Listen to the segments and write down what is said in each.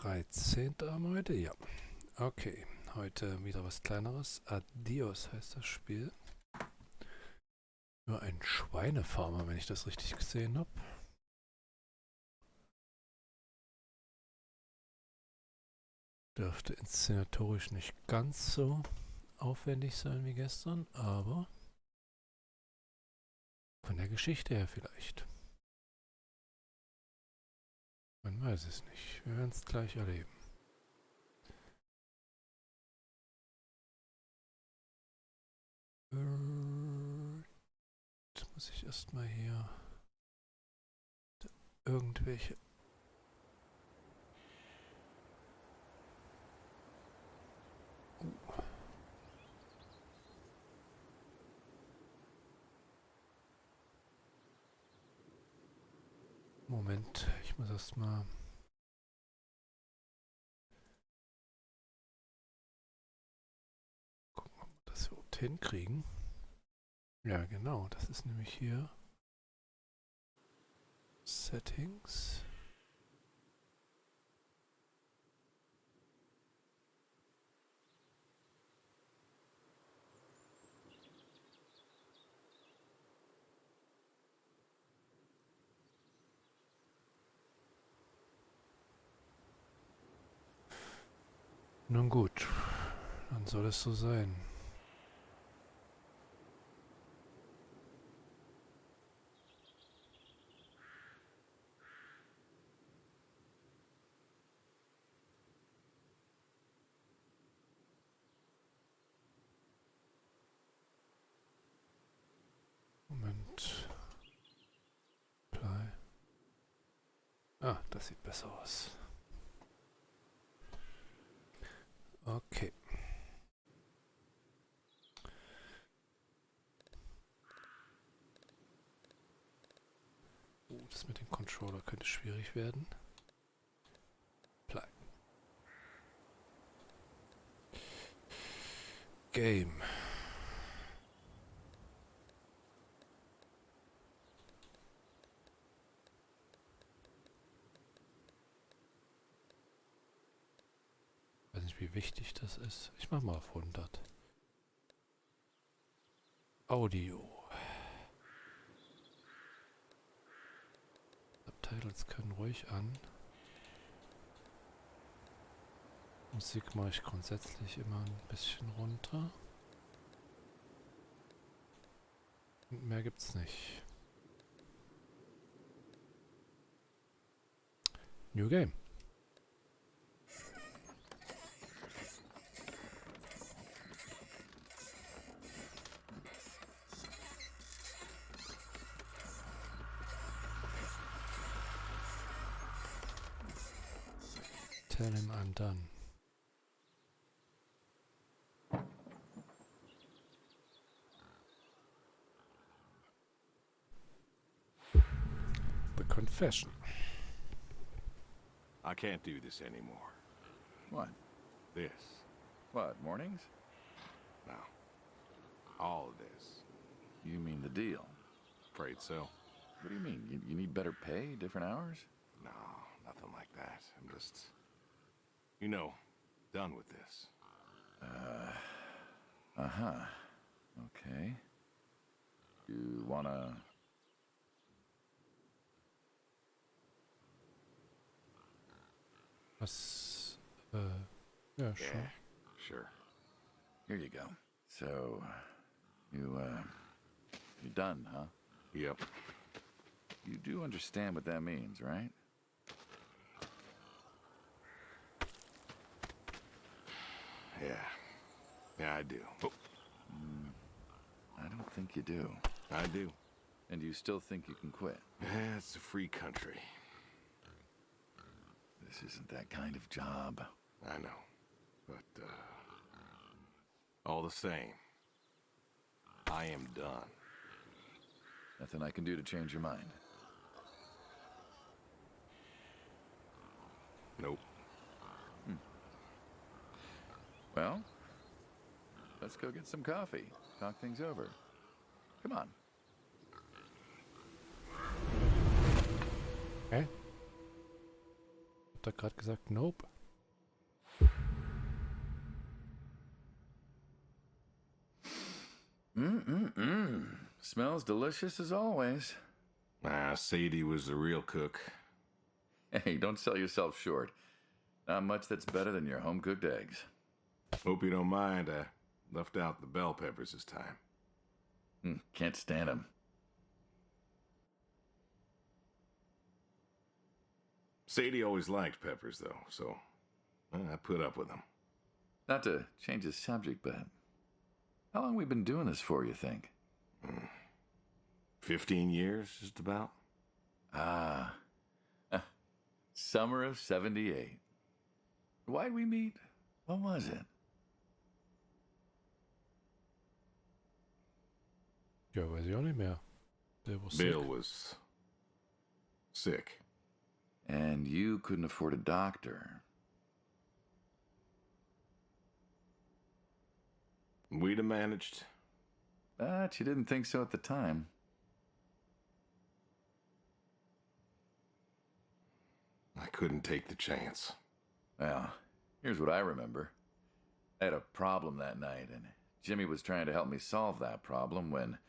13. haben wir heute? Ja. Okay, heute wieder was Kleineres. Adios heißt das Spiel. Nur ein Schweinefarmer, wenn ich das richtig gesehen habe. Dürfte inszenatorisch nicht ganz so aufwendig sein wie gestern, aber von der Geschichte her vielleicht. Man weiß es nicht. Wir werden es gleich erleben. Jetzt muss ich erstmal hier irgendwelche... Moment, ich muss erstmal... gucken, ob wir das überhaupt hinkriegen. Ja, genau, das ist nämlich hier Settings. Nun gut, dann soll es so sein. Moment. Apply. Ah, das sieht besser aus. Okay. Das mit dem Controller könnte schwierig werden. Play. Game. Ich weiß nicht, wie wichtig das ist. Ich mach mal auf 100. Audio. Subtitles können ruhig an. Musik mache ich grundsätzlich immer ein bisschen runter. Und mehr gibt's nicht. New Game. Tell him I'm done. The confession. I can't do this anymore. What? This. What, mornings? No. All of this. You mean the deal? Afraid so. What do you mean? You need better pay, different hours? No, nothing like that. I'm just, you know, done with this. Uh-huh. Okay. You wanna... Was? Ja, schon. Yeah, sure. Here you go. So, you're done, huh? Yep. You do understand what that means, right? Yeah. Yeah, I do. Oh, I don't think you do. I do. And you still think you can quit? Yeah, it's a free country. This isn't that kind of job. I know. But, all the same, I am done. Nothing I can do to change your mind. Nope. Well, let's go get some coffee. Talk things over. Come on. Okay. Habt ihr gerade gesagt nope? Smells delicious as always. Ah, Sadie was the real cook. Hey, don't sell yourself short. Not much that's better than your home-cooked eggs. Hope you don't mind, I left out the bell peppers this time. Can't stand them. Sadie always liked peppers, though, so I put up with them. Not to change the subject, but how long we been doing this for, you think? 15 years, just about. Ah, summer of 78. Why'd we meet? What was it? Ja, weiß ich auch nicht mehr. Der was Bill sick. was sick. And you couldn't afford a doctor. We'd have managed. But you didn't think so at the time. I couldn't take the chance. Well, here's what I remember. I had a problem that night, and Jimmy was trying to help me solve that problem when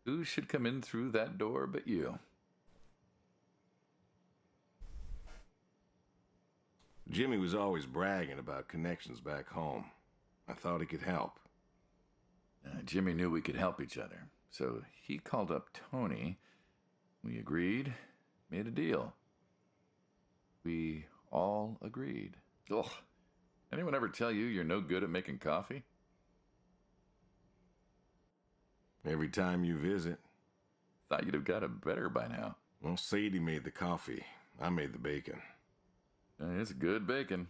who should come in through that door but you? Jimmy was always bragging about connections back home. I thought he could help. Jimmy knew we could help each other, so he called up Tony. We agreed, made a deal. We all agreed. Ugh. Anyone ever tell you you're no good at making coffee? Every time you visit. Thought you'd have got it better by now. Well, Sadie made the coffee. I made the bacon. It's good bacon.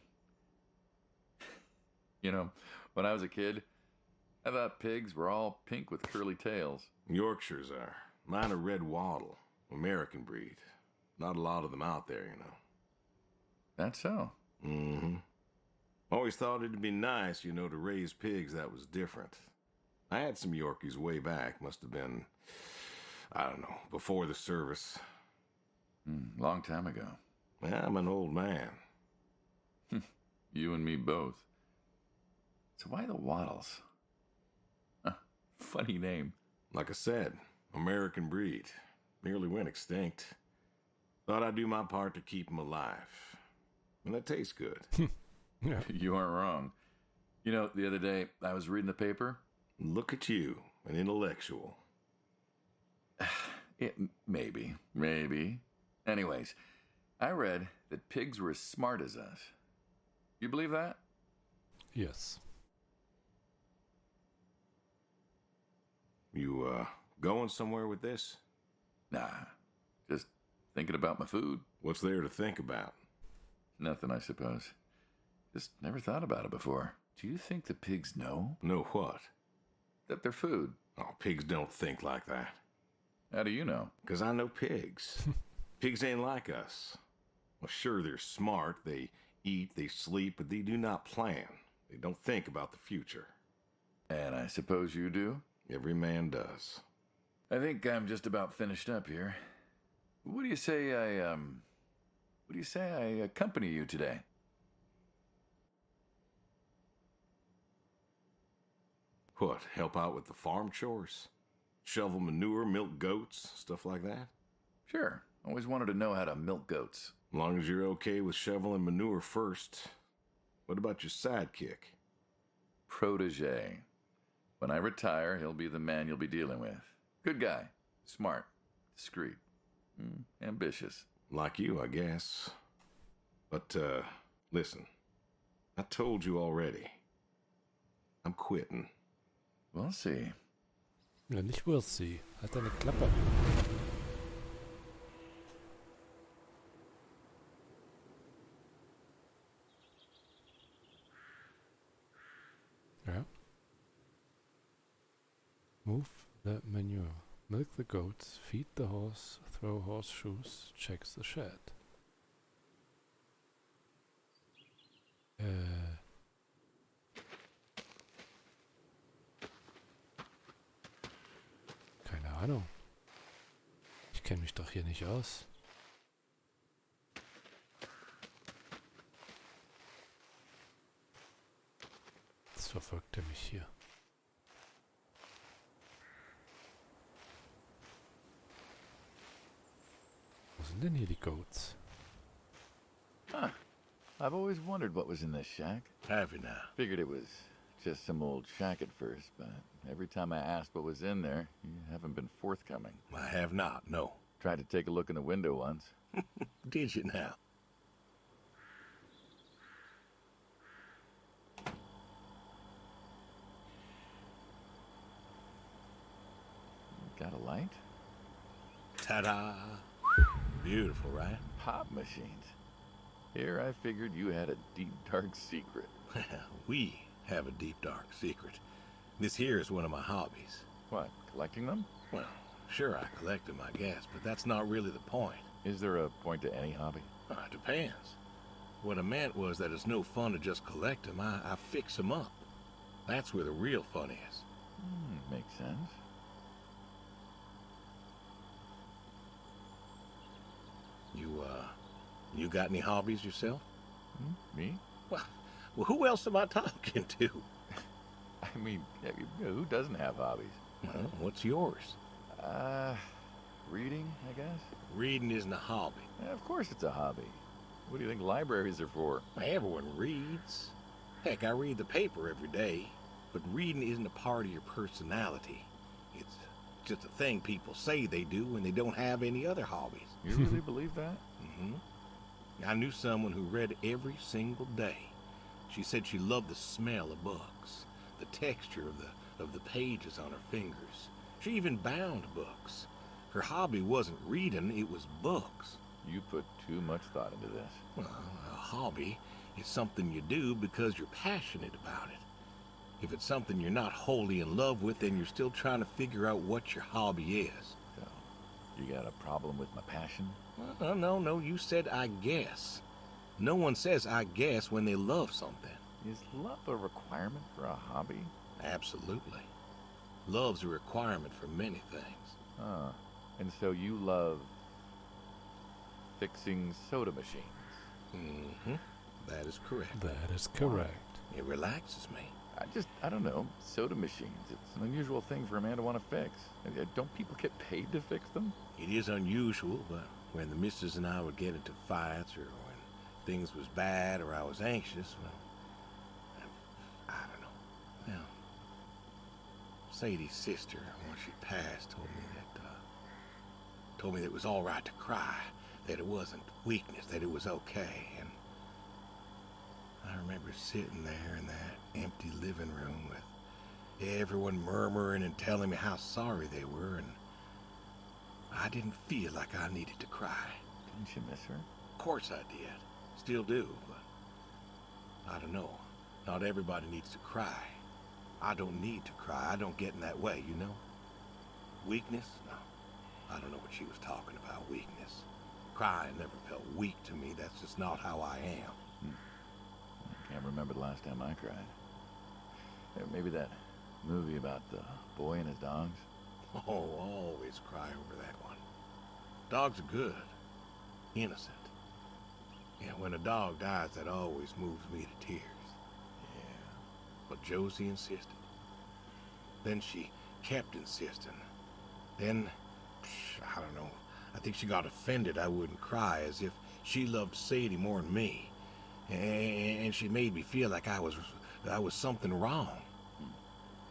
You know, when I was a kid, I thought pigs were all pink with curly tails. Yorkshires are. Mine are red wattle. American breed. Not a lot of them out there, you know. That's so. Mm-hmm. Always thought it'd be nice, you know, to raise pigs that was different. I had some Yorkies way back. Must have been, I don't know, before the service. Long time ago. I'm an old man. You and me both. So why the Waddles? Funny name. Like I said, American breed. Nearly went extinct. Thought I'd do my part to keep them alive. And that tastes good. Ja. You aren't wrong. You know, the other day, I was reading the paper. Look at you, an intellectual. Maybe. Anyways, I read that pigs were as smart as us. You believe that? Yes. You, going somewhere with this? Nah, just thinking about my food. What's there to think about? Nothing, I suppose. Just never thought about it before. Do you think the pigs know? Know what? That they're food. Oh, pigs don't think like that. How do you know? 'Cause I know pigs. Pigs ain't like us. Well, sure, they're smart. They eat, they sleep, but they do not plan. They don't think about the future. And I suppose you do? Every man does. I think I'm just about finished up here. What do you say I accompany you today? What, help out with the farm chores? Shovel manure, milk goats, stuff like that? Sure. Always wanted to know how to milk goats. As long as you're okay with shoveling manure first. What about your sidekick? Protege. When I retire, he'll be the man you'll be dealing with. Good guy. Smart. Discreet. Ambitious. Like you, I guess. But, listen. I told you already. I'm quitting. We'll see. Ja, nicht will see. Halt deine Klappe. Ja. Move the manure. Milk the goats. Feed the horse. Throw horseshoes. Checks the shed. Keine Ahnung. Ich kenne mich doch hier nicht aus. Jetzt verfolgt er mich hier. Wo sind denn hier die Goats? Huh. I've always wondered what was in this shack. Have you now? Figured it was just some old shack at first, but every time I asked what was in there, you haven't been forthcoming. I have not, no. Tried to take a look in the window once. Did you now? Got a light? Ta-da! Beautiful, right? Pop machines. Here I figured you had a deep, dark secret. We have a deep, dark secret. This here is one of my hobbies. What, collecting them? Well, sure, I collect them, I guess, but that's not really the point. Is there a point to any hobby? It depends. What I meant was that it's no fun to just collect them. I fix them up. That's where the real fun is. Makes sense. You got any hobbies yourself? Me? Well, who else am I talking to? I mean, who doesn't have hobbies? Well, what's yours? Reading, I guess? Reading isn't a hobby. Yeah, of course it's a hobby. What do you think libraries are for? Everyone reads. Heck, I read the paper every day. But reading isn't a part of your personality. It's just a thing people say they do when they don't have any other hobbies. You really believe that? Mm-hmm. I knew someone who read every single day. She said she loved the smell of books, the texture of the pages on her fingers. She even bound books. Her hobby wasn't reading, it was books. You put too much thought into this. Well, a hobby is something you do because you're passionate about it. If it's something you're not wholly in love with, then you're still trying to figure out what your hobby is. So, you got a problem with my passion? No, you said I guess. No one says I guess when they love something. Is love a requirement for a hobby? Absolutely. Love's a requirement for many things. And so you love fixing soda machines? Mm-hmm. That is correct. That is correct. It relaxes me. I don't know, soda machines. It's an unusual thing for a man to want to fix. Don't people get paid to fix them? It is unusual, but when the missus and I would get into fights, or when things was bad, or I was anxious, well, I don't know. Well, Sadie's sister, once she passed, told me that it was all right to cry, that it wasn't weakness, that it was okay, and I remember sitting there in that empty living room with everyone murmuring and telling me how sorry they were, and I didn't feel like I needed to cry. Didn't you miss her? Of course I did. Still do, but I don't know. Not everybody needs to cry. I don't need to cry. I don't get in that way, you know? Weakness? No. I don't know what she was talking about, weakness. Crying never felt weak to me. That's just not how I am. I can't remember the last time I cried. Maybe that movie about the boy and his dogs. Oh, always cry over that one. Dogs are good. Innocent. Yeah, when a dog dies, that always moves me to tears. Yeah. But Josie insisted. Then she kept insisting. Then, I don't know, I think she got offended I wouldn't cry, as if she loved Sadie more than me. And she made me feel like I was something wrong.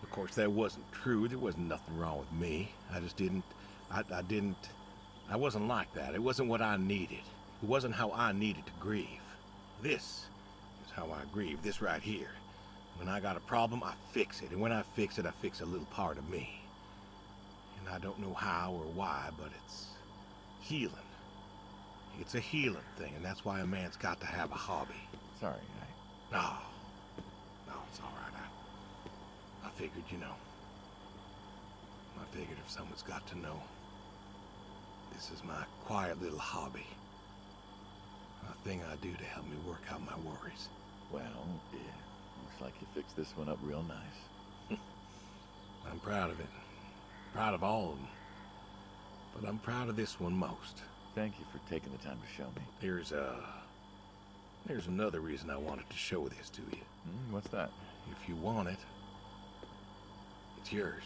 Of course, that wasn't true. There wasn't nothing wrong with me. I just didn't, I wasn't like that. It wasn't what I needed. It wasn't how I needed to grieve. This is how I grieve, this right here. When I got a problem, I fix it. And when I fix it, I fix a little part of me. And I don't know how or why, but it's healing. It's a healing thing, and that's why a man's got to have a hobby. Sorry, No, it's all right. I figured, you know. I figured if someone's got to know, this is my quiet little hobby. A thing I do to help me work out my worries. Well, yeah, looks like you fixed this one up real nice. I'm proud of it. Proud of all of them. But I'm proud of this one most. Thank you for taking the time to show me. There's another reason I wanted to show this to you. What's that? If you want it, it's yours.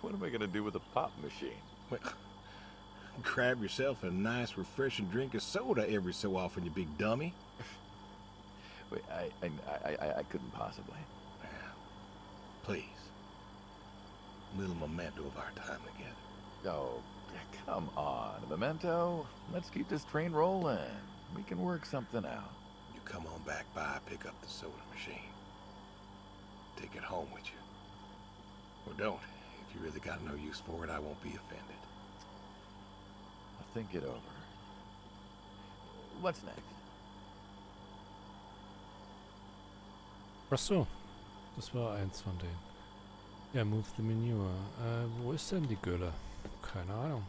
What am I going to do with a pop machine? Well, grab yourself a nice, refreshing drink of soda every so often, you big dummy. Wait, I couldn't possibly. Please. A little memento of our time together. Oh, come on. A memento? Let's keep this train rolling. We can work something out. You come on back by, pick up the soda machine. Take it home with you. Or don't. If you really got no use for it, I won't be offended. I'll think it over. What's next? Ach so, das war eins von denen. Ja, move the manure. Wo ist denn die Gülle? Keine Ahnung.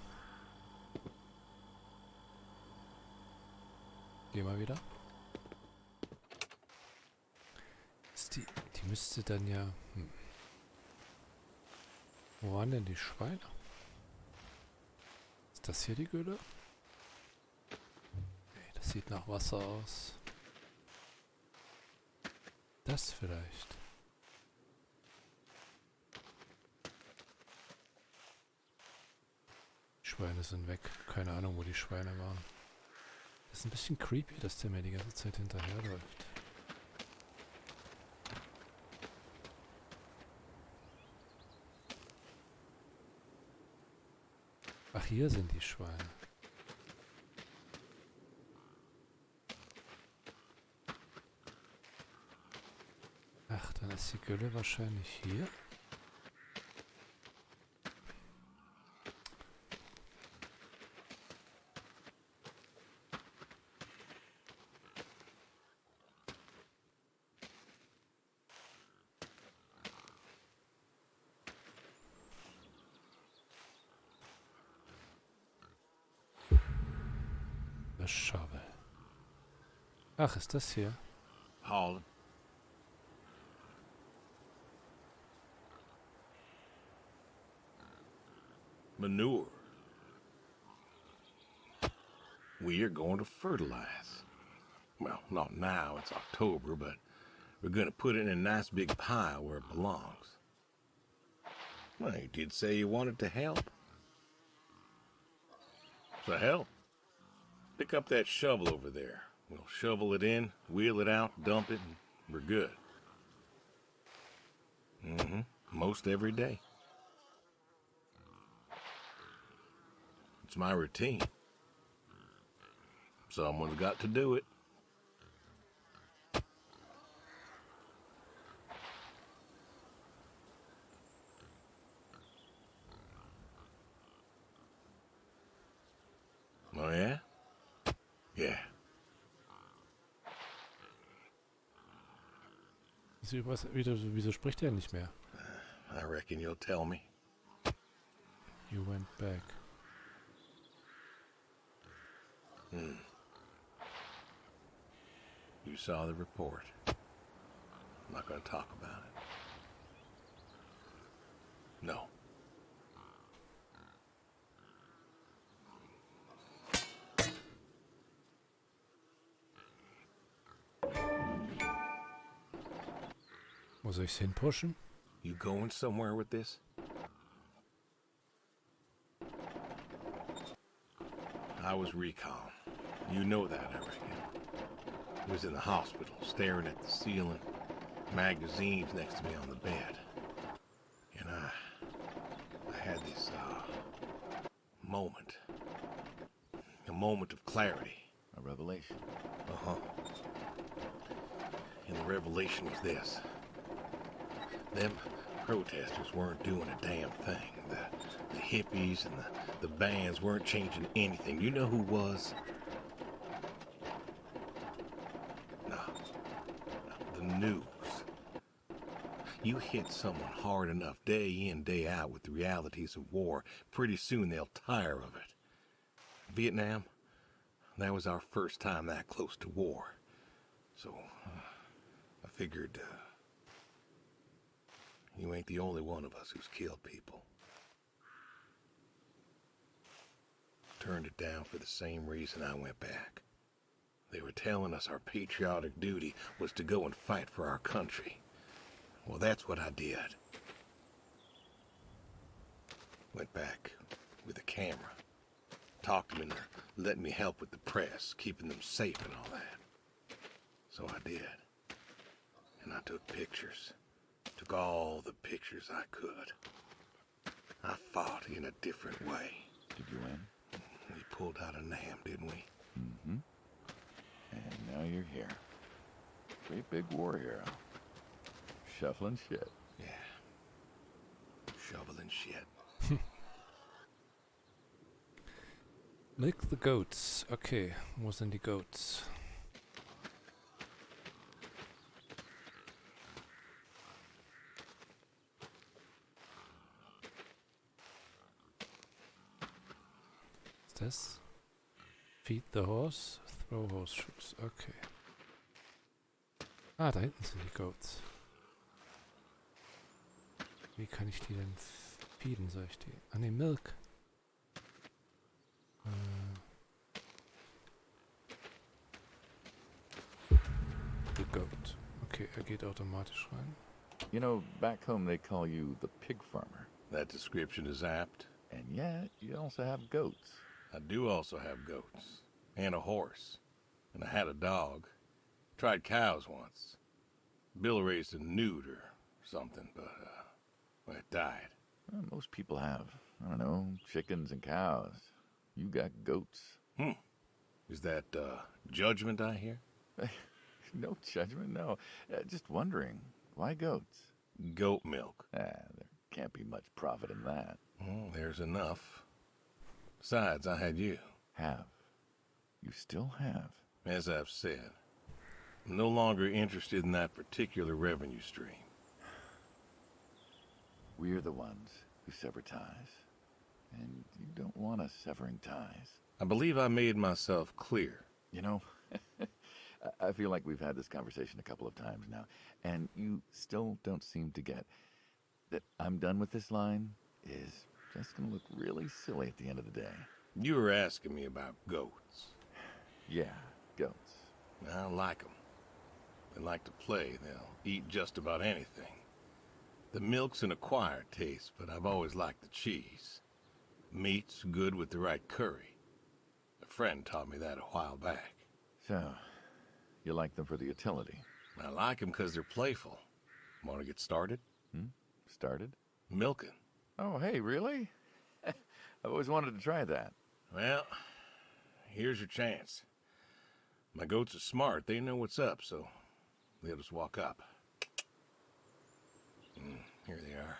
Geh mal wieder. Ist die müsste dann ja... Wo waren denn die Schweine? Ist das hier die Gülle? Nee, das sieht nach Wasser aus. Das vielleicht. Die Schweine sind weg. Keine Ahnung, wo die Schweine waren. Das ist ein bisschen creepy, dass der mir die ganze Zeit hinterherläuft. Ach, hier sind die Schweine. Ach, dann ist die Gülle wahrscheinlich hier. Das Shovel. Ach, ist das hier? Hauling. Manure. We are going to fertilize. Well, not now, it's October, but we're going to put it in a nice big pile where it belongs. Well, you did say you wanted to help. So help. Pick up that shovel over there. We'll shovel it in, wheel it out, dump it, and we're good. Most every day. It's my routine. Someone's got to do it. Oh, yeah? Yeah. Wieso spricht er nicht mehr? I reckon you'll tell me. You went back. You saw the report. I'm not going to talk about it. No. Wo soll ich's hinpushen? You going somewhere with this? I was recon. You know that, I reckon. Was in the hospital, staring at the ceiling, magazines next to me on the bed. And I had this, moment. A moment of clarity. A revelation. Uh-huh. And the revelation was this. Them protesters weren't doing a damn thing. The hippies and the bands weren't changing anything. You know who was? No. The news. You hit someone hard enough day in, day out with the realities of war, pretty soon they'll tire of it. Vietnam, that was our first time that close to war. So, I figured, you ain't the only one of us who's killed people. Turned it down for the same reason I went back. They were telling us our patriotic duty was to go and fight for our country. Well, that's what I did. Went back with a camera. Talked them into letting me help with the press, keeping them safe and all that. So I did. And I took pictures. Took all the pictures I could. I fought in a different way. Did you win? We pulled out a Nam, didn't we? Mm-hmm. And now you're here. Great big war hero. Shuffling shit. Yeah. Shoveling shit. Milk the goats. Okay, wo sind die Goats? Ist das? Feed the horse, throw horseshoes. Okay. Ah, da hinten sind die Goats. Wie kann ich die denn feeden, soll ich die? Ah ne, Milk. The goat. Okay, geht automatisch rein. You know, back home they call you the pig farmer. That description is apt. And yet, you also have goats. I do also have goats. And a horse. And I had a dog. Tried cows once. Bill raised a newt or something, but, well, it died. Well, most people have, I don't know, chickens and cows. You got goats. Is that, judgment I hear? No judgment, no. Just wondering, why goats? Goat milk. There can't be much profit in that. Well, there's enough. Besides, I had you. Have. You still have. As I've said, I'm no longer interested in that particular revenue stream. We're the ones who sever ties. And you don't want us severing ties. I believe I made myself clear. You know, I feel like we've had this conversation a couple of times now, and you still don't seem to get that I'm done with this line is just going to look really silly at the end of the day. You were asking me about goats. Yeah, goats. I like them. They like to play. They'll eat just about anything. The milk's an acquired taste, but I've always liked the cheese. Meat's good with the right curry. A friend taught me that a while back. So, you like them for the utility? I like them because they're playful. Want to get started? Started? Milking. Oh, hey, really? I've always wanted to try that. Well, here's your chance. My goats are smart. They know what's up, so they'll just walk up. Here they are.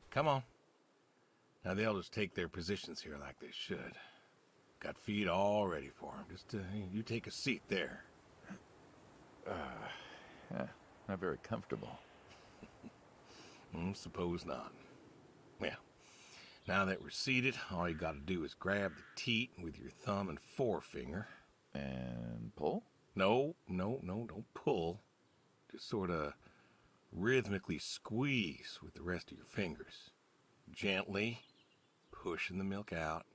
Come on. Now they'll just take their positions here like they should. Got feed all ready for them. Just you take a seat there. Not very comfortable. Suppose not. Well, now that we're seated, all you got to do is grab the teat with your thumb and forefinger. And pull? No, don't pull. Just sort of rhythmically squeeze with the rest of your fingers. Gently pushing the milk out.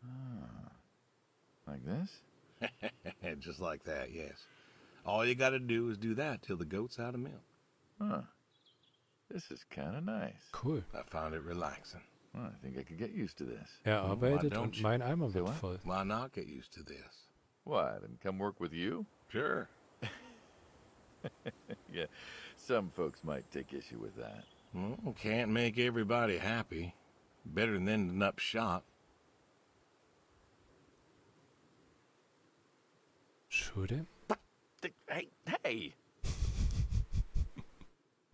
Like this? Just like that, yes. All you got to do is do that till the goat's out of milk. Huh. This is kind of nice. Cool. I found it relaxing. Well, I think I could get used to this. Er arbeitet don't und you? mein Eimer Say wird what? voll. Why not get used to this? What, and come work with you? Sure. Yeah, some folks might take issue with that. Well, can't make everybody happy. Better than ending up shot. Shoot him? Hey!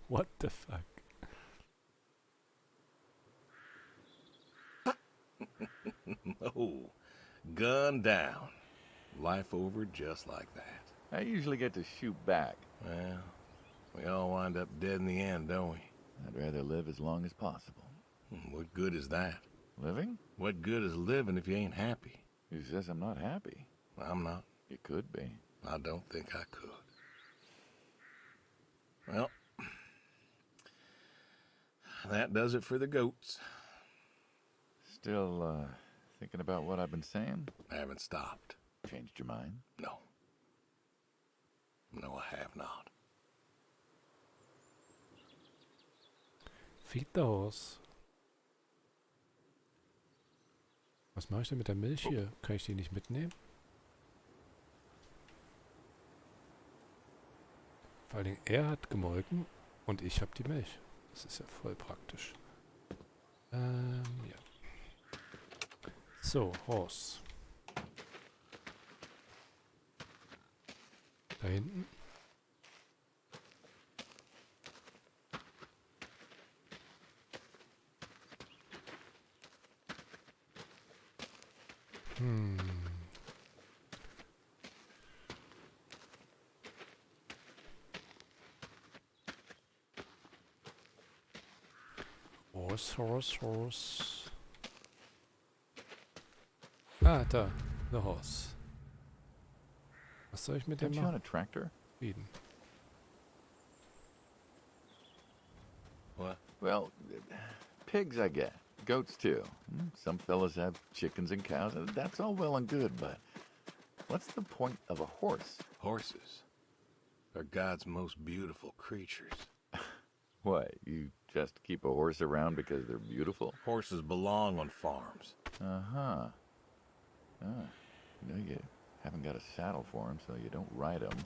What the fuck? Oh, gun down. Life over just like that. I usually get to shoot back. Well, we all wind up dead in the end, don't we? I'd rather live as long as possible. What good is that? Living? What good is living if you ain't happy? Who says I'm not happy? I'm not. You could be. I don't think I could. Well, that does it for the goats. Still, thinking about what I've been saying? I haven't stopped. Changed your mind? No. No, I have not. Feed the horse. Was mache ich denn mit der Milch hier? Kann ich die nicht mitnehmen? Vor allen Dingen, er hat gemolken und ich habe die Milch. Das ist ja voll praktisch. Ja. So, Horse. Da hinten. Horse. Ah, da. The Horse. Was soll ich mit dem Aren't you on machen? a tractor? Feeden. What? Well, pigs I get. Goats too. Some fellas have chickens and cows, and that's all well and good, but what's the point of a horse? Horses are God's most beautiful creatures. What, you just keep a horse around because they're beautiful? Horses belong on farms. Uh-huh. Ah, you haven't got a saddle for him, so you don't ride him.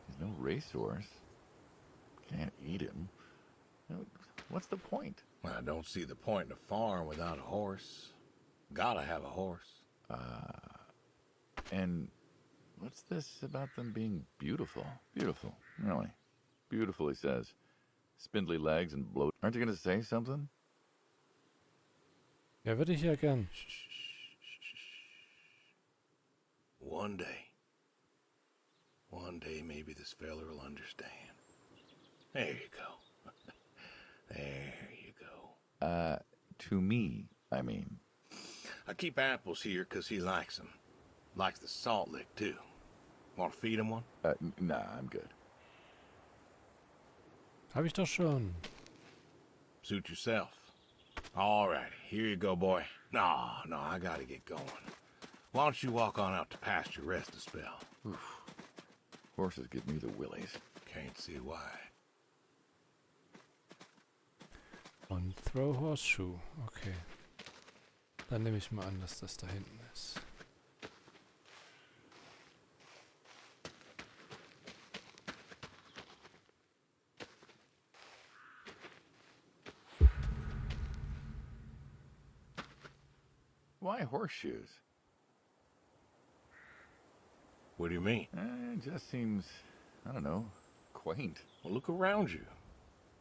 He's no racehorse. Can't eat him. What's the point? I don't see the point in a farm without a horse. Gotta have a horse. And what's this about them being beautiful? Beautiful, really. Beautiful, he says. Spindly legs and bloat. Aren't you going to say something? Ja, würde ich ja gern. One day maybe this fella will understand. There you go. There you go. To me, I mean. I keep apples here 'cause he likes them. Likes the salt lick, too. Want to feed him one? Nah, I'm good. Habe ich doch schon. Suit yourself. All right, here you go, boy. No, I gotta get going. Why don't you walk on out to pasture, rest a spell? Oof. Horses give me the willies. Can't see why. Und throw horseshoe. Okay. Dann nehme ich mal an, dass das da hinten ist. Why horseshoes? What do you mean? It just seems, I don't know, quaint. Well, look around you.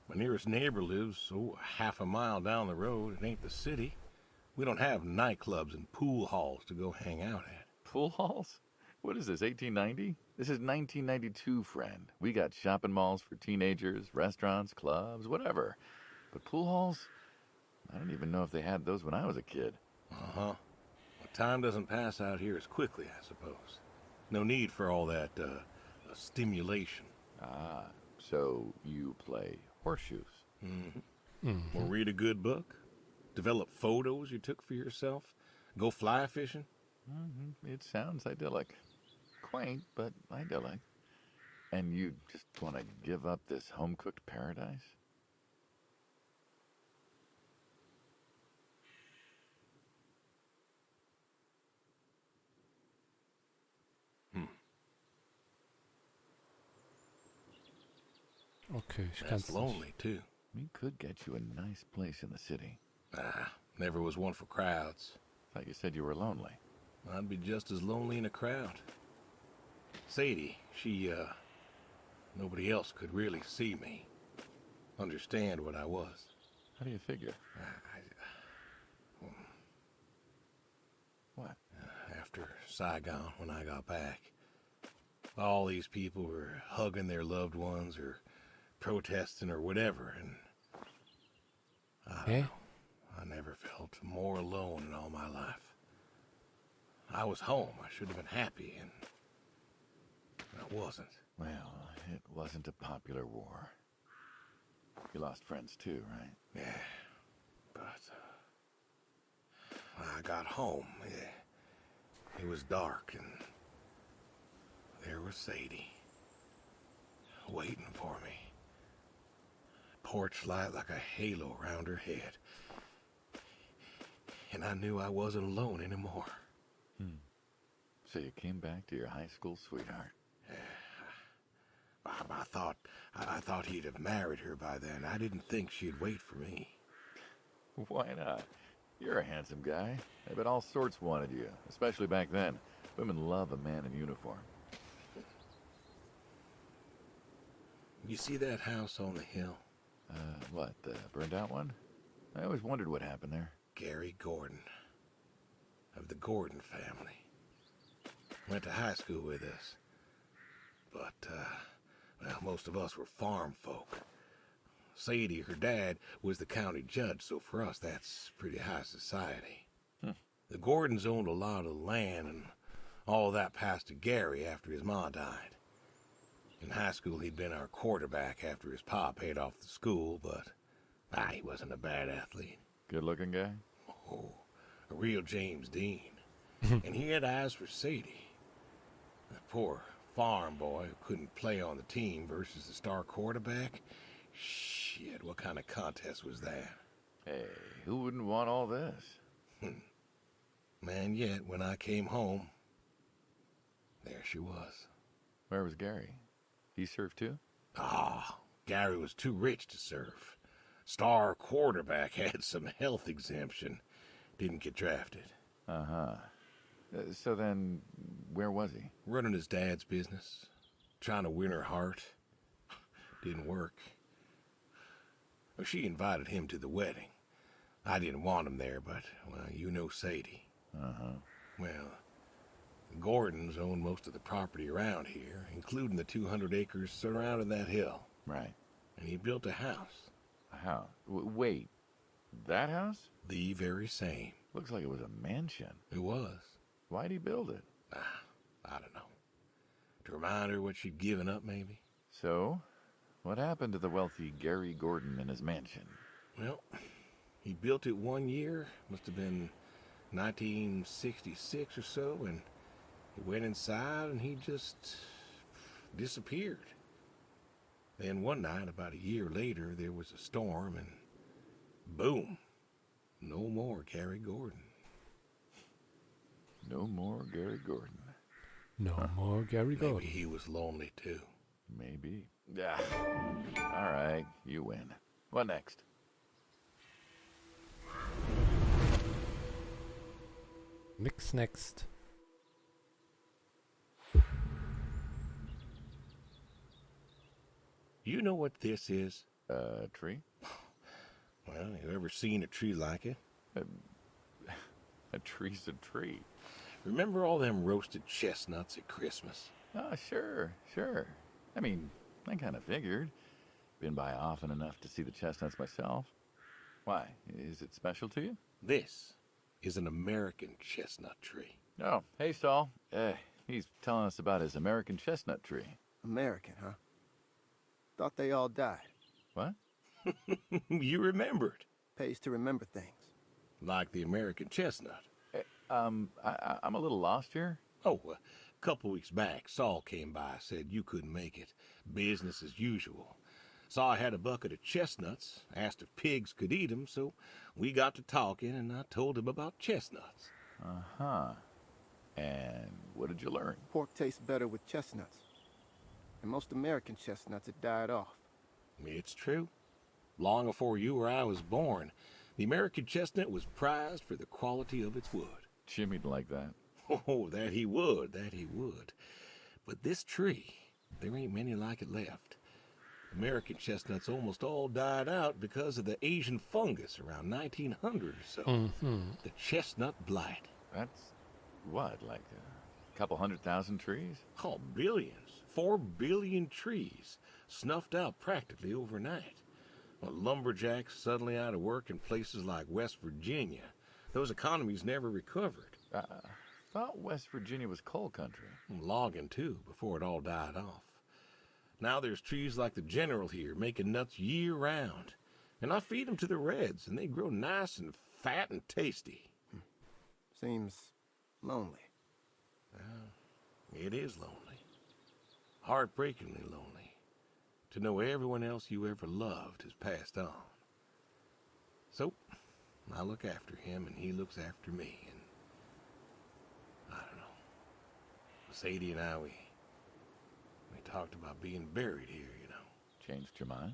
My nearest neighbor lives, half a mile down the road. It ain't the city. We don't have nightclubs and pool halls to go hang out at. Pool halls? What is this, 1890? This is 1992, friend. We got shopping malls for teenagers, restaurants, clubs, whatever. But pool halls? I don't even know if they had those when I was a kid. Uh-huh. Well, time doesn't pass out here as quickly, I suppose. No need for all that, stimulation. Ah, so you play horseshoes. Mm-hmm. Or read a good book. Develop photos you took for yourself. Go fly fishing. It sounds idyllic. Quaint, but idyllic. And you just want to give up this home-cooked paradise? Okay, ich That's kann's nicht. lonely, too. We could get you a nice place in the city. Never was one for crowds. Thought you said you were lonely. I'd be just as lonely in a crowd. Sadie, nobody else could really see me. Understand what I was. How do you figure? What? After Saigon, when I got back, all these people were hugging their loved ones or protesting or whatever, and I don't know. I never felt more alone in all my life. I was home. I should have been happy, and I wasn't. Well, it wasn't a popular war. You lost friends too, right? Yeah, but I got home. It was dark, and there was Sadie. waiting for me. Porch light like a halo around her head. And I knew I wasn't alone anymore. So you came back to your high school sweetheart. I thought he'd have married her by then. I didn't think she'd wait for me. Why not? You're a handsome guy. I bet all sorts wanted you, especially back then. Women love a man in uniform. You see that house on the hill? What, the burned out one? I always wondered what happened there. Gary Gordon, of the Gordon family. Went to high school with us. But, well, most of us were farm folk. Sadie, her dad, was the county judge, so for us that's pretty high society. The Gordons owned a lot of land, and all that passed to Gary after his ma died. In high school, he'd been our quarterback after his pa paid off the school, but he wasn't a bad athlete. Good-looking guy? Oh, a real James Dean. And he had eyes for Sadie. The poor farm boy who couldn't play on the team versus the star quarterback. Shit, what kind of contest was that? Hey, who wouldn't want all this? Man, yet when I came home, there she was. Where was Gary? He surfed too? Gary was too rich to surf. Star quarterback had some health exemption. Didn't get drafted. Uh-huh. So then, where was he? Running his dad's business. Trying to win her heart. Didn't work. Well, she invited him to the wedding. I didn't want him there, but, well, you know Sadie. Uh-huh. Well, the Gordons own most of the property around here, including the 200 acres surrounding that hill. Right. And he built a house. A house? Wait, that house? The very same. Looks like it was a mansion. It was. Why'd he build it? I don't know. To remind her what she'd given up, maybe? So, what happened to the wealthy Gary Gordon in his mansion? Well, he built it one year. Must have been 1966 or so, and he went inside and he just disappeared. Then one night, about a year later, there was a storm and boom, no more Gary Gordon. No more Gary Gordon. No more Gary Gordon. Maybe he was lonely too. Maybe. Yeah. All right, you win. What next? Next. You know what this is? A tree? Well, you ever seen a tree like it? A tree's a tree. Remember all them roasted chestnuts at Christmas? Oh, sure. I mean, I kind of figured. Been by often enough to see the chestnuts myself. Why? Is it special to you? This is an American chestnut tree. Oh, hey, Saul. He's telling us about his American chestnut tree. American, huh? Thought they all died. What? You remembered. Pays to remember things. Like the American chestnut. I'm a little lost here. Oh, a couple weeks back, Saul came by, said you couldn't make it. Business as usual. Saw I had a bucket of chestnuts, asked if pigs could eat them, so we got to talking, and I told him about chestnuts. Uh-huh. And what did you learn? Pork tastes better with chestnuts. And most American chestnuts had died off. It's true. Long before you or I was born, the American chestnut was prized for the quality of its wood. Jimmy'd like that. Oh, that he would. But this tree, there ain't many like it left. American chestnuts almost all died out because of the Asian fungus around 1900 or so. The chestnut blight. That's what, like a couple 100,000 trees? Oh, billions. 4 billion trees snuffed out practically overnight. Well, lumberjacks suddenly out of work in places like West Virginia. Those economies never recovered. I thought West Virginia was coal country. Logging, too, before it all died off. Now there's trees like the General here making nuts year-round. And I feed them to the reds, and they grow nice and fat and tasty. Seems lonely. It is lonely. Heartbreakingly lonely. to know everyone else you ever loved has passed on. So, I look after him and he looks after me, and I don't know. Sadie and I, we talked about being buried here, you know. Changed your mind?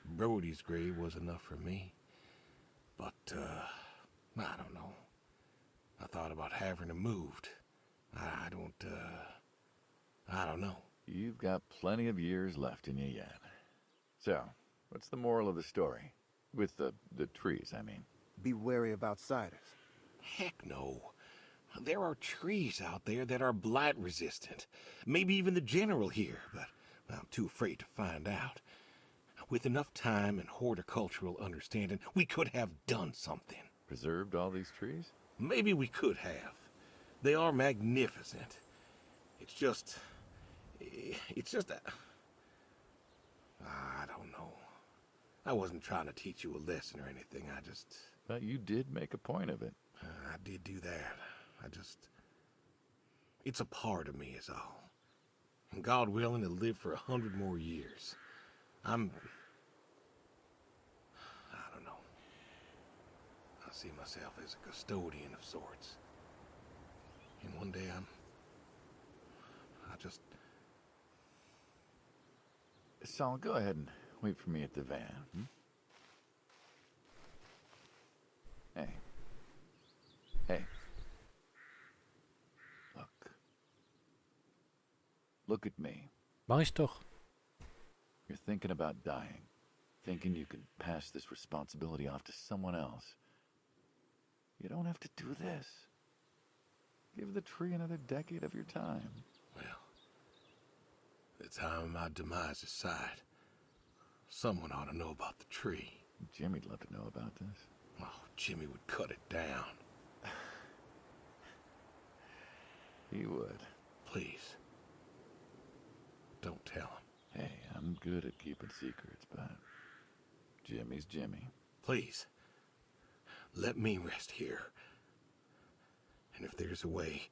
Brody's grave was enough for me. But, I don't know. I thought about having him moved. I don't know. You've got plenty of years left in you yet. So, what's the moral of the story? With the trees, I mean. Be wary of outsiders. Heck no. There are trees out there that are blight resistant. Maybe even the general here, but I'm too afraid to find out. With enough time and horticultural understanding, we could have done something. Preserved all these trees? Maybe we could have. They are magnificent. It's just I don't know. I wasn't trying to teach you a lesson or anything. But you did make a point of it. I did do that. It's a part of me is all. And God willing to live for 100 more years. I don't know. I see myself as a custodian of sorts. And one day Saul, go ahead and wait for me at the van. Hey. Look at me. Mach ich doch. You're thinking about dying. Thinking you can pass this responsibility off to someone else. You don't have to do this. Give the tree another decade of your time. Well, the time my demise aside, someone ought to know about the tree. Jimmy'd love to know about this. Oh, Jimmy would cut it down. He would. Please. Don't tell him. Hey, I'm good at keeping secrets, but Jimmy's Jimmy. Please. Let me rest here. And if there's a way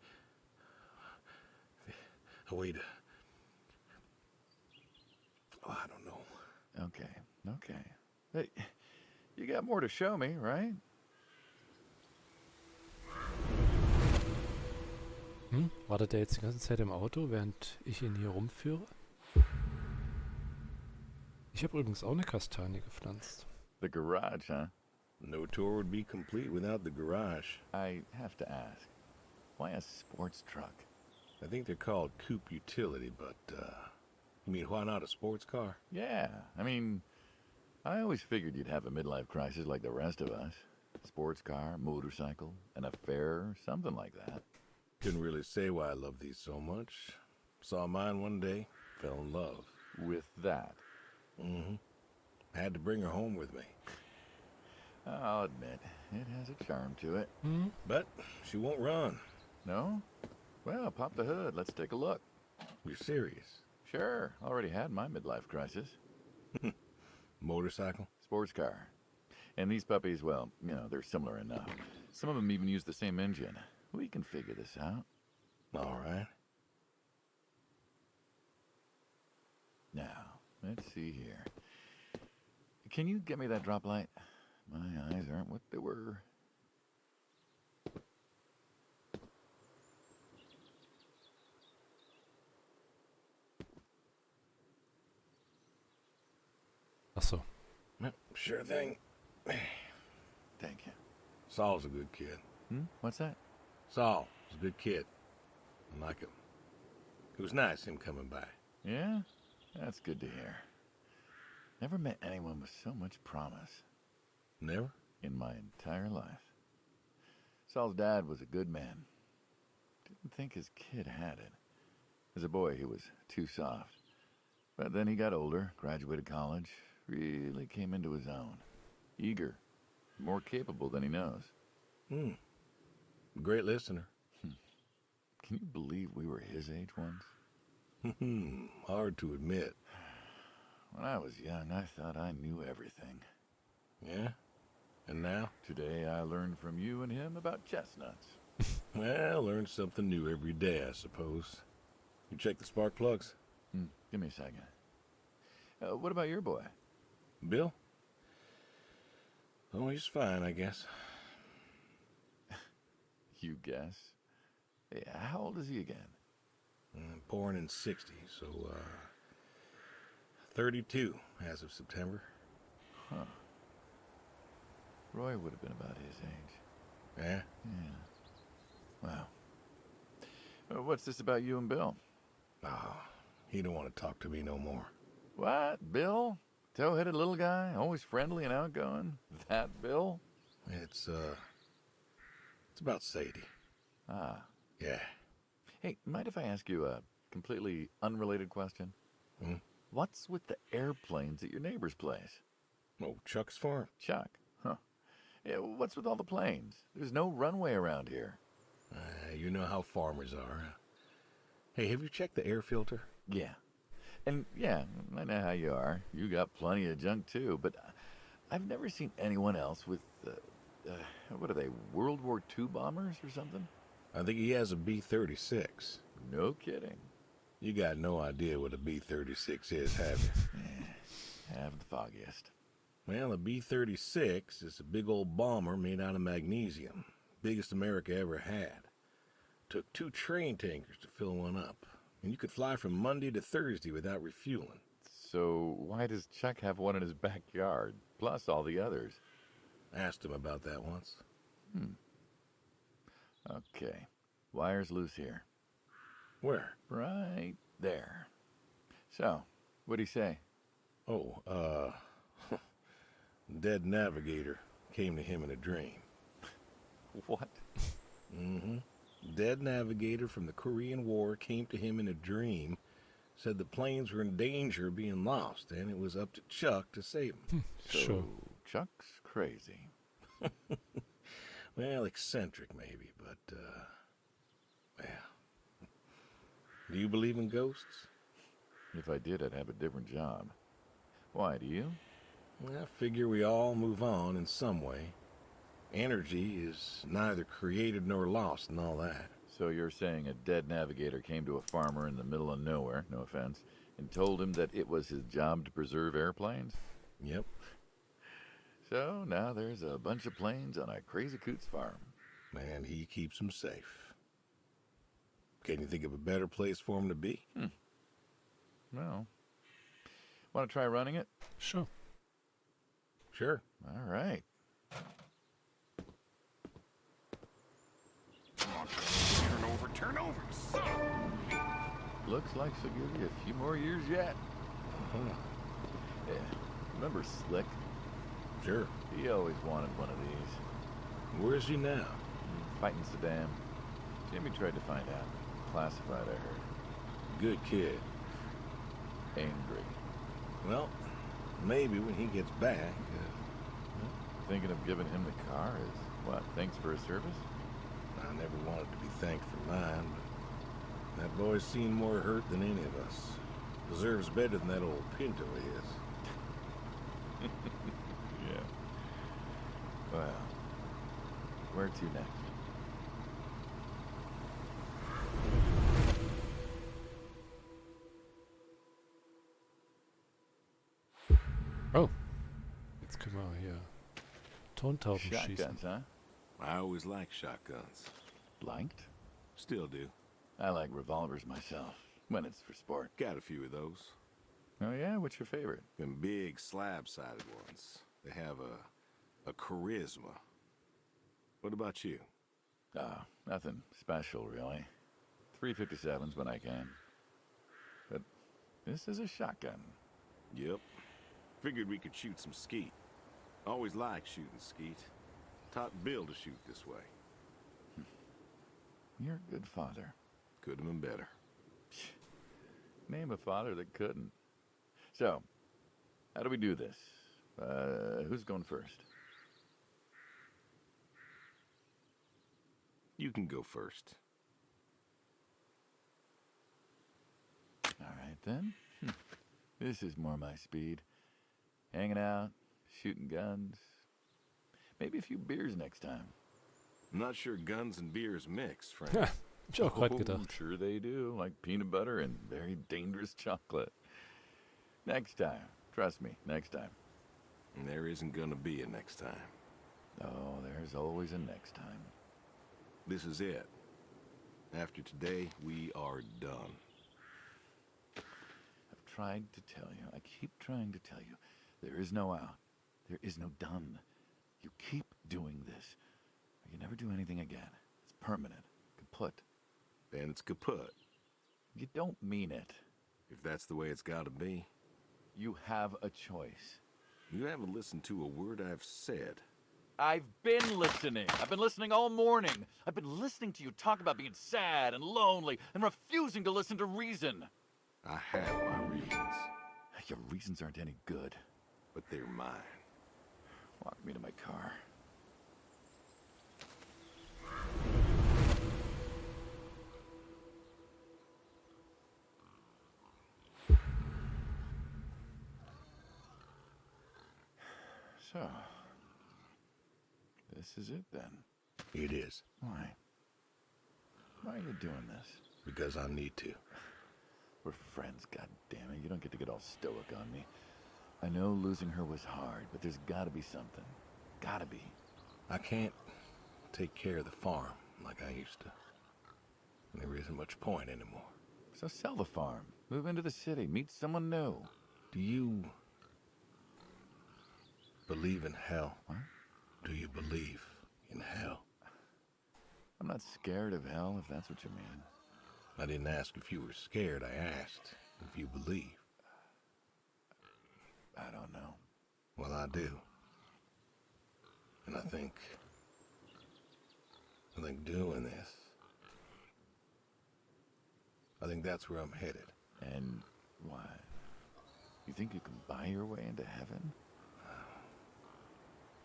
to... Oh, I don't know. Okay. Hey, you got more to show me, right? Wartet er jetzt die ganze Zeit im Auto, während ich ihn hier rumführe? Ich habe übrigens auch eine Kastanie gepflanzt. The garage, huh? No tour would be complete without the garage. I have to ask, why a sports truck? I think they're called coupe utility, but, you mean why not a sports car? Yeah, I mean, I always figured you'd have a midlife crisis like the rest of us. Sports car, motorcycle, an affair, something like that. Couldn't really say why I love these so much. Saw mine one day, fell in love. With that? Mm-hmm. Had to bring her home with me. I'll admit, it has a charm to it. But she won't run. No? Well, pop the hood. Let's take a look. You're serious? Sure. Already had my midlife crisis. Motorcycle? Sports car. And these puppies, well, you know, they're similar enough. Some of them even use the same engine. We can figure this out. All right. Now, let's see here. Can you get me that drop light? My eyes aren't what they were. Ach so. Yep, sure thing. Thank you. Saul's a good kid. What's that? Saul was a good kid. I like him. It was nice him coming by. Yeah? That's good to hear. Never met anyone with so much promise. Never? In my entire life. Saul's dad was a good man. Didn't think his kid had it. As a boy, he was too soft. But then he got older, graduated college, really came into his own. Eager, more capable than he knows. Great listener. Can you believe we were his age once? Hard to admit. When I was young, I thought I knew everything. Yeah? And now? Today, I learned from you and him about chestnuts. Well, learn something new every day, I suppose. You check the spark plugs? Give me a second. What about your boy? Bill? Oh, he's fine, I guess. You guess. Yeah, how old is he again? Born in 60, so, 32 as of September. Huh. Roy would have been about his age. Yeah? Yeah. Wow. What's this about you and Bill? Oh, he don't want to talk to me no more. What? Bill? Tow-headed little guy? Always friendly and outgoing? That Bill? It's about Sadie. Ah. Yeah. Hey, mind if I ask you a completely unrelated question? Hmm? What's with the airplanes at your neighbor's place? Oh, Chuck's farm. Chuck? Huh. Yeah, what's with all the planes? There's no runway around here. You know how farmers are. Hey, have you checked the air filter? Yeah. And yeah, I know how you are. You got plenty of junk too, but I've never seen anyone else with, what are they, World War II bombers or something? I think he has a B-36. No kidding. You got no idea what a B-36 is, have you? Have the foggiest. Well, a B-36 is a big old bomber made out of magnesium. Biggest America ever had. Took 2 train tankers to fill one up. And you could fly from Monday to Thursday without refueling. So why does Chuck have one in his backyard, plus all the others? Asked him about that once. Okay. Wire's loose here. Where? Right there. So, what'd he say? Oh, dead navigator came to him in a dream. What? Mm-hmm. Dead navigator from the Korean War came to him in a dream, said the planes were in danger of being lost, and it was up to Chuck to save them. So, Sure. Chuck's crazy. Well, eccentric maybe, but, well. Do you believe in ghosts? If I did, I'd have a different job. Why, do you? I figure we all move on in some way. Energy is neither created nor lost and all that. So you're saying a dead navigator came to a farmer in the middle of nowhere, no offense, and told him that it was his job to preserve airplanes? Yep. So now there's a bunch of planes on a crazy coot's farm. And he keeps them safe. Can you think of a better place for him to be? Well, want to try running it? Sure. Sure. All right. Turn over, son! Looks like she'll give you a few more years yet. Yeah. Remember Slick? Sure. He always wanted one of these. Where is he now? Fighting Saddam. Jimmy tried to find out. Classified, I heard. Good kid. Angry. Well, maybe when he gets back. Thinking of giving him the car is, what, thanks for his service? I never wanted to be thanked for mine, but that boy's seen more hurt than any of us. Deserves better than that old Pinto is. Yeah. Well, where to next? Oh. Jetzt können wir hier Tontauben schießen. Shotguns, huh? I always liked shotguns. Liked? Still do. I like revolvers myself, when it's for sport. Got a few of those. Oh yeah? What's your favorite? Them big slab-sided ones. They have a charisma. What about you? Oh, nothing special, really. 357s when I can. But this is a shotgun. Yep. Figured we could shoot some skeet. Always liked shooting skeet. Taught Bill to shoot this way. You're a good father. Could have been better. Name a father that couldn't. So, how do we do this? Who's going first? You can go first. All right, then. This is more my speed. Hanging out, shooting guns. Maybe a few beers next time. I'm not sure guns and beers mix, Frank. Ja, hab ich auch gerade Oh, gedacht. sure they do, like peanut butter and very dangerous chocolate. Next time. Trust me, next time. And there isn't gonna be a next time. Oh, there's always a next time. This is it. After today, we are done. I've tried to tell you, I keep trying to tell you, there is no out. There is no done. You keep doing this, or you never do anything again. It's permanent, kaput. Then it's kaput. You don't mean it. If that's the way it's gotta be. You have a choice. You haven't listened to a word I've said. I've been listening. I've been listening all morning. I've been listening to you talk about being sad and lonely and refusing to listen to reason. I have my reasons, Your reasons aren't any good. but they're mine. Walk me to my car. So, this is it then. It is. Why? Why are you doing this? Because I need to. We're friends, goddammit. You don't get to get all stoic on me. I know losing her was hard, but there's gotta be something. Gotta be. I can't take care of the farm like I used to. There isn't much point anymore. So sell the farm. Move into the city. Meet someone new. Do you believe in hell? What? Do you believe in hell? I'm not scared of hell, if that's what you mean. I didn't ask if you were scared. I asked if you believe. I don't know. Well, I do. And I think doing this, I think that's where I'm headed. And why? You think you can buy your way into heaven?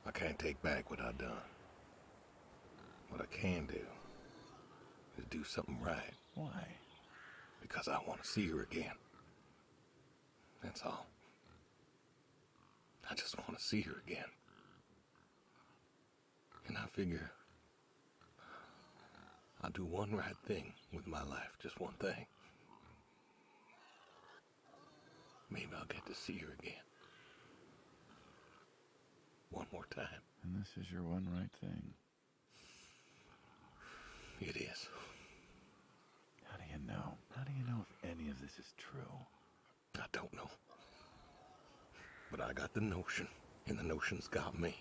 I can't take back what I've done. What I can do is do something right. Why? Because I want to see her again. That's all. I just want to see her again. And I figure I'll do one right thing with my life, just one thing. Maybe I'll get to see her again. One more time. And this is your one right thing. It is. How do you know? How do you know if any of this is true? I don't know. But I got the notion, and the notion's got me.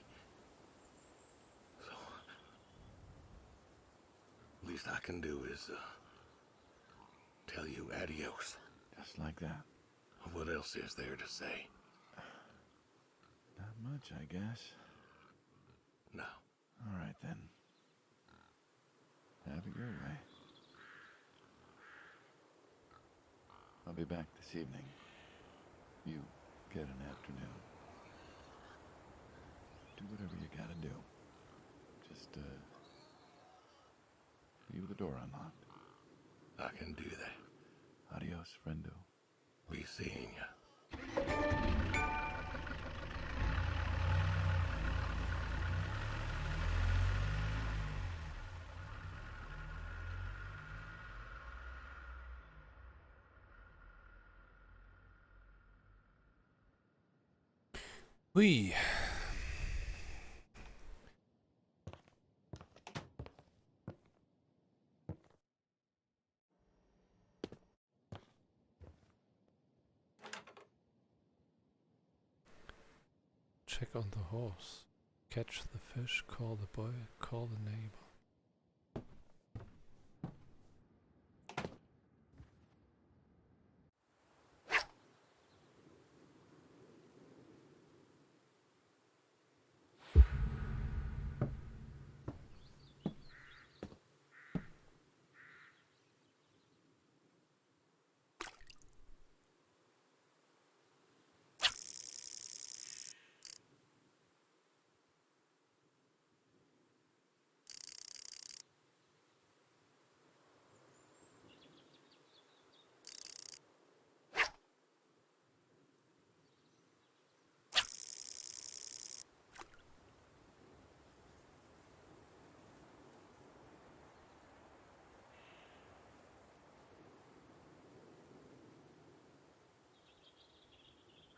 So, least I can do is tell you adios. Just like that. What else is there to say? Not much, I guess. No. All right, then. Have it your way. I'll be back this evening. You get an afternoon. Do whatever you gotta do. Just, leave the door unlocked. I can do that. Adios, friendo. Be seeing ya. Hui. Check on the horse. Catch the fish, call the boy, call the neighbor.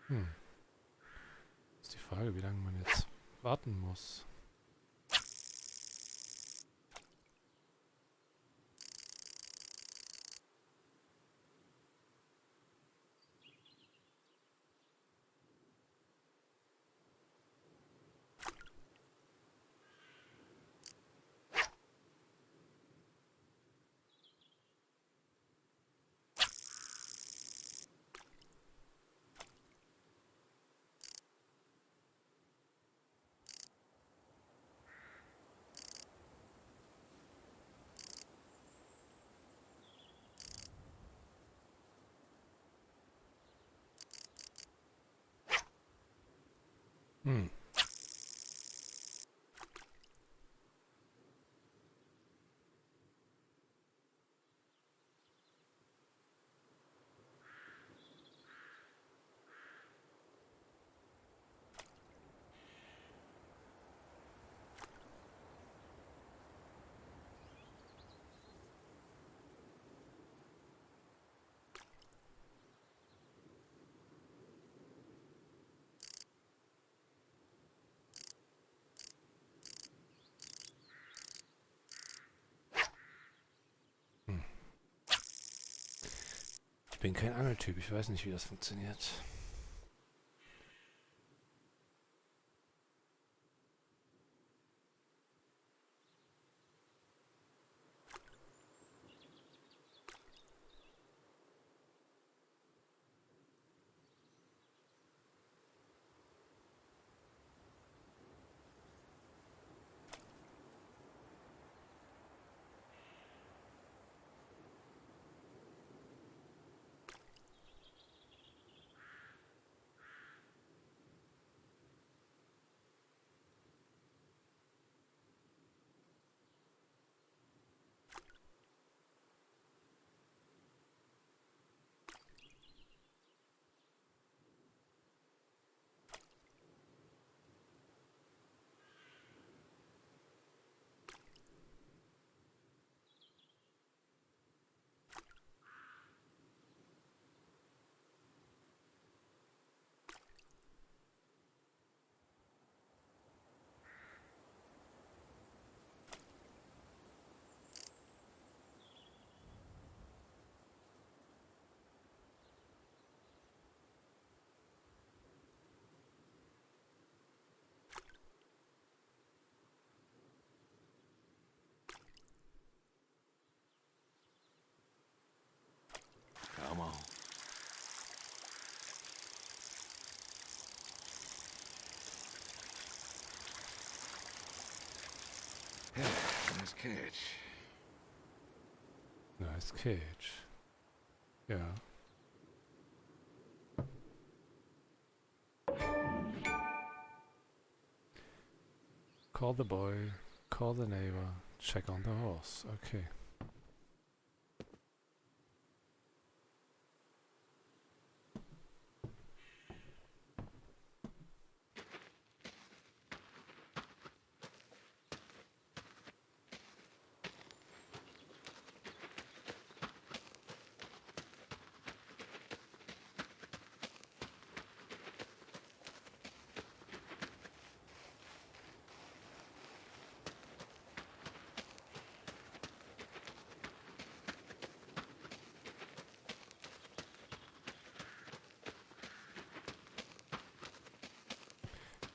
Hm. Ist die Frage, wie lange man jetzt warten muss. Hm. Ich bin kein Angeltyp, ich weiß nicht, wie das funktioniert. Come on. Nice catch. Nice catch. Ja. Call the boy, call the neighbor, check on the horse. Okay.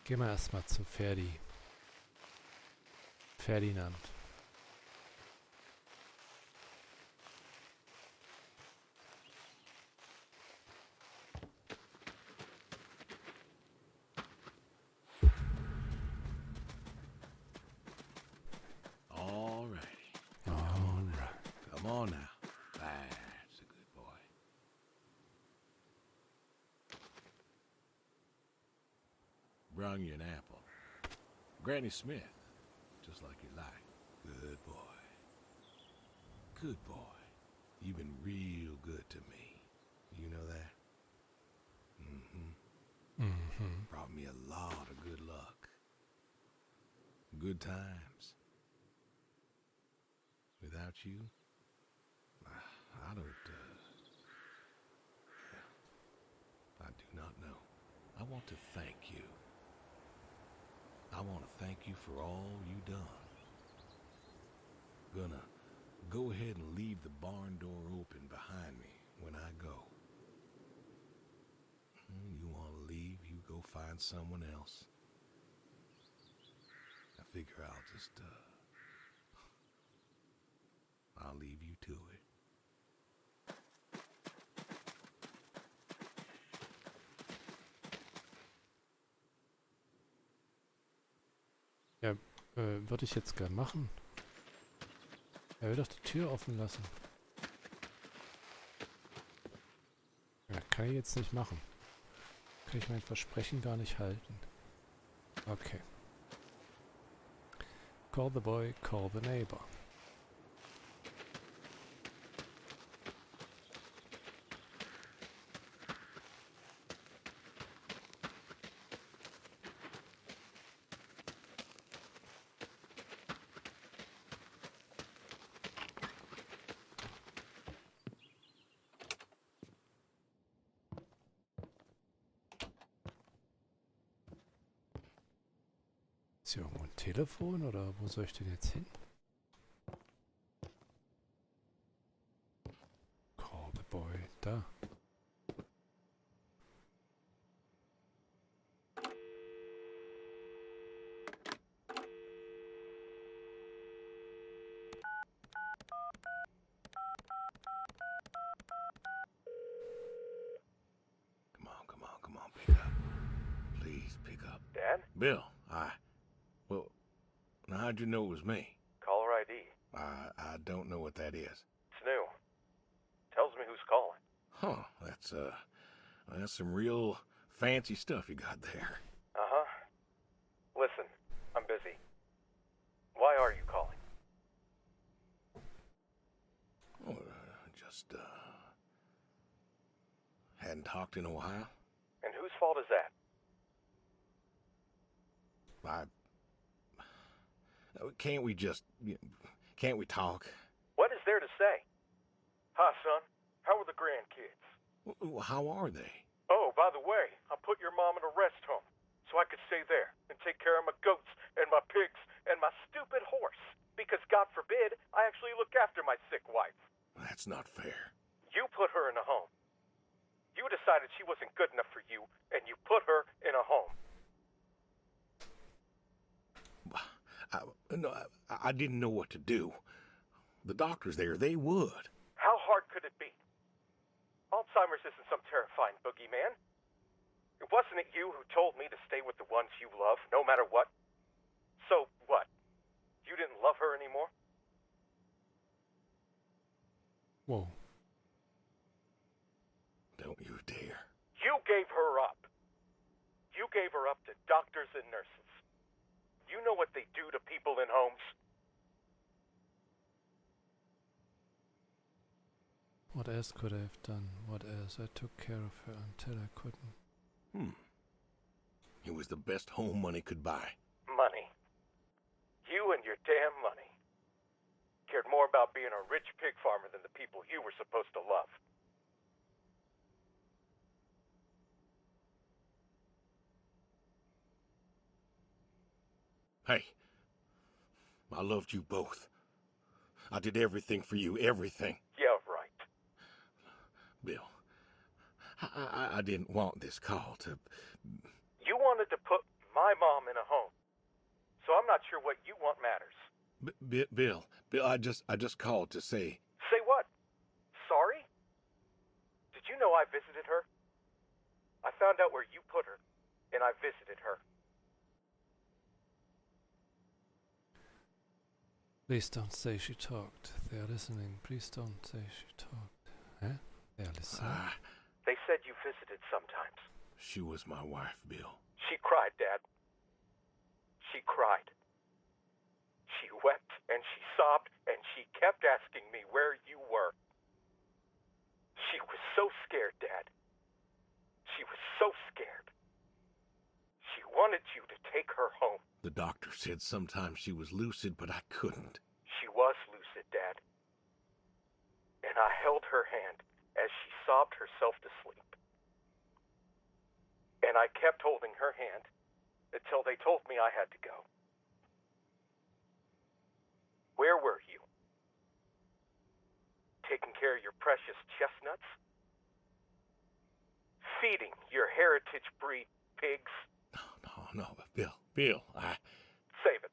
Gehen wir erstmal zum Ferdinand. All righty. All right. Come on now. That's a good boy. Brung you an apple. Granny Smith, just like you like. Good boy. Good boy. You've been real good to me. You know that? Mm-hmm. Mm-hmm. Brought me a lot of good luck. Good times. Without you, I don't, I do not know. I want to thank you. I want to thank you for all you done. Gonna go ahead and leave the barn door open behind me when I go. You want to leave, you go find someone else. I figure I'll leave you to it. Ja, würde ich jetzt gern machen. Er will doch die Tür offen lassen. Ja, kann ich jetzt nicht machen. Kann ich mein Versprechen gar nicht halten. Okay. Call the boy, call the neighbor. Ist hier irgendwo ein Telefon oder wo soll ich denn jetzt hin? Call the boy. Da. Come on, pick up. Please, pick up. Dad? Bill, well, now how'd you know it was me? Caller ID. I don't know what that is. It's new. Tells me who's calling. Huh, that's some real fancy stuff you got there. Uh-huh. Listen, I'm busy. Why are you calling? Oh, just, hadn't talked in a while. And whose fault is that? Can't we talk? What is there to say? Hi, son. How are the grandkids? How are they? Oh, by the way, I put your mom in a rest home so I could stay there and take care of my goats and my pigs and my stupid horse. Because God forbid, I actually look after my sick wife. That's not fair. You put her in a home. You decided she wasn't good enough for you, and you put her in a home. I didn't know what to do. The doctors there, they would. How hard could it be? Alzheimer's isn't some terrifying boogeyman. It wasn't it you who told me to stay with the ones you love, no matter what? So what? You didn't love her anymore? Whoa. Don't you dare. You gave her up. You gave her up to doctors and nurses. You know what they do to people in homes? What else could I have done? What else? I took care of her until I couldn't. It was the best home money could buy. Money. You and your damn money. Cared more about being a rich pig farmer than the people you were supposed to love. Hey, I loved you both. I did everything for you, everything. Yeah, right. Bill, I didn't want this call to... You wanted to put my mom in a home. So I'm not sure what you want matters. Bill, I just called to say... Say what? Sorry? Did you know I visited her? I found out where you put her, and I visited her. Please don't say she talked. They are listening. Please don't say she talked. Huh? They are listening. They said you visited sometimes. She was my wife, Bill. She cried, Dad. She cried. She wept and she sobbed and she kept asking me where you were. She was so scared, Dad. She was so scared. She wanted you to take her home. The doctor said sometimes she was lucid, but I couldn't. She was lucid, Dad. And I held her hand as she sobbed herself to sleep. And And I kept holding her hand until they told me I had to go. Where were you? Taking care of your precious chestnuts? Feeding your heritage breed pigs? No, Bill, Save it.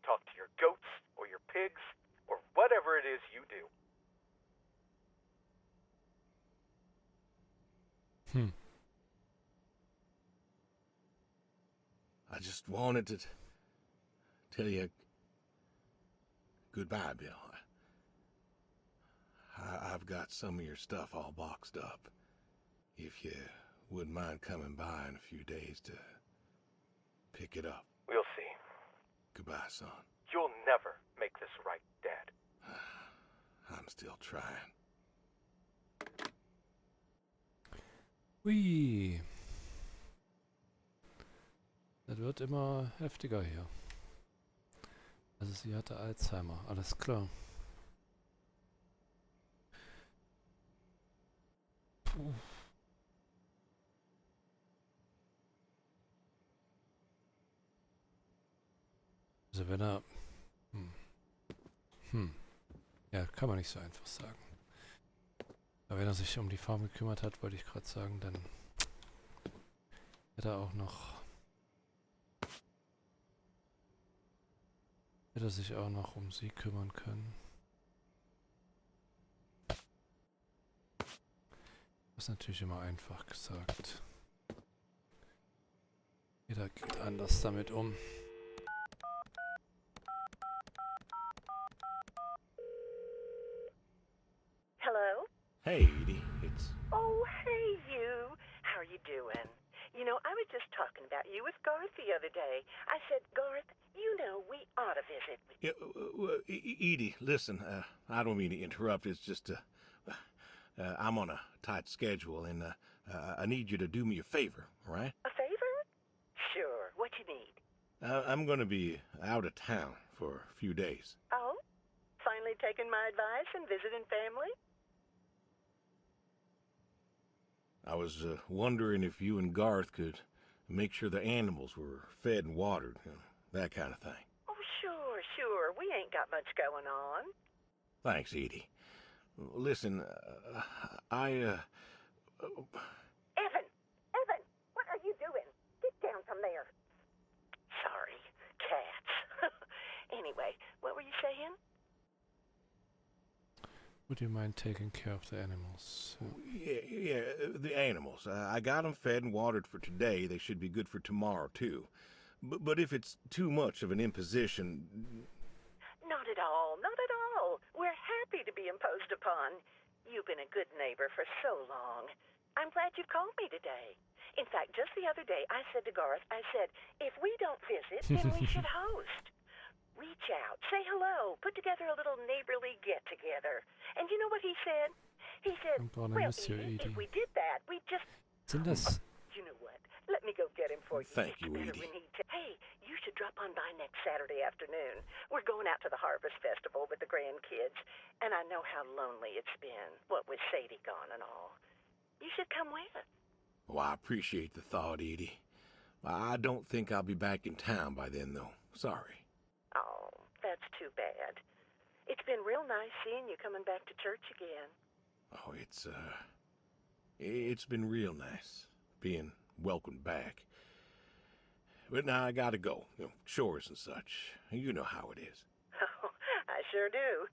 Talk to your goats or your pigs or whatever it is you do. I just wanted to tell you goodbye, Bill. I've got some of your stuff all boxed up. If you wouldn't mind coming by in a few days to pick it up. We'll see. Goodbye, son. You'll never make this right, Dad. I'm still trying. Ui. Das wird immer heftiger hier. Also sie hatte Alzheimer, alles klar. Puh. Also wenn er... Ja, kann man nicht so einfach sagen. Aber wenn er sich um die Farm gekümmert hat, wollte ich gerade sagen, dann hätte er auch noch... Hätte er sich auch noch um sie kümmern können. Das ist natürlich immer einfach gesagt. Jeder geht anders damit um. Hello? Hey, Edie, it's... Oh, hey, you. How are you doing? You know, I was just talking about you with Garth the other day. I said, Garth, you know, we ought to visit with you. Edie, listen, I don't mean to interrupt. It's just, I'm on a tight schedule, and I need you to do me a favor, all right? A favor? Sure. What you need? I'm going to be out of town for a few days. Oh? Finally taking my advice and visiting family? I was wondering if you and Garth could make sure the animals were fed and watered, you know, that kind of thing. Oh, sure. We ain't got much going on. Thanks, Edie. Listen, Evan, what are you doing? Get down from there. Sorry, cats. Anyway, what were you saying? Would you mind taking care of the animals? Yeah, the animals. I got them fed and watered for today. They should be good for tomorrow, too. But if it's too much of an imposition... Not at all. We're happy to be imposed upon. You've been a good neighbor for so long. I'm glad you called me today. In fact, just the other day, I said to Garth, I said, if we don't visit, then we should host. Reach out, say hello, put together a little neighborly get-together. And you know what he said? He said, Gonna well, miss you, Edie, Edie. if we did that, we'd just... Sind das... You know what? Let me go get him for you. Thank you, Better Edie. we need to... Hey, you should drop on by next Saturday afternoon. We're going out to the Harvest Festival with the grandkids, and I know how lonely it's been, what with Sadie gone and all. You should come with. Well, I appreciate the thought, Edie. I don't think I'll be back in town by then, though. Sorry. Oh, that's too bad. It's been real nice seeing you coming back to church again. Oh, it's been real nice being welcomed back. But now I gotta go. You know, chores and such. You know how it is. Oh, I sure do.